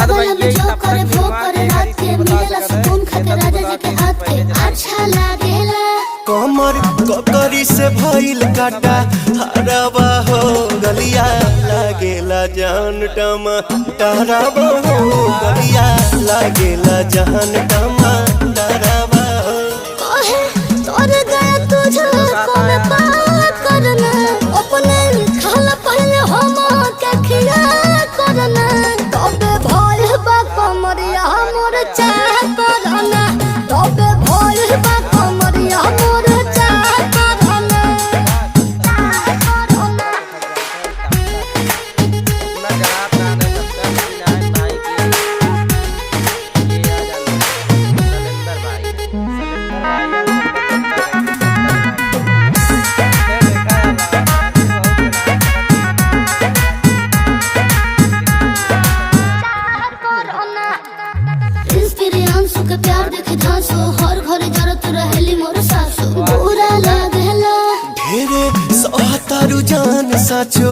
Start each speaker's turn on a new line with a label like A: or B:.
A: बगल में जो करे वो करे रात के मिलेला सुकून खाके राजा जी के हाथ के अच्छा लागेला।
B: कमर ककरी से भइल काटा हराबा हो गलिया लागेला जान टमाटरबा हो गलिया लागेला जान टमाटरबा हो।
A: कहे तोर गया तुझको मैं पार करना अपने खाला पहले हम के खिया करना तबे भइल बा कमरिया मोर चाह करना तबे भइल बा कमरिया मोर चाह करना। इंस्पिरियांसु के प्यार देखे धांसो हर घरे जरत रहेली मोर सासु बुरा लागेला
B: ढेरे सहतारू जान साचो।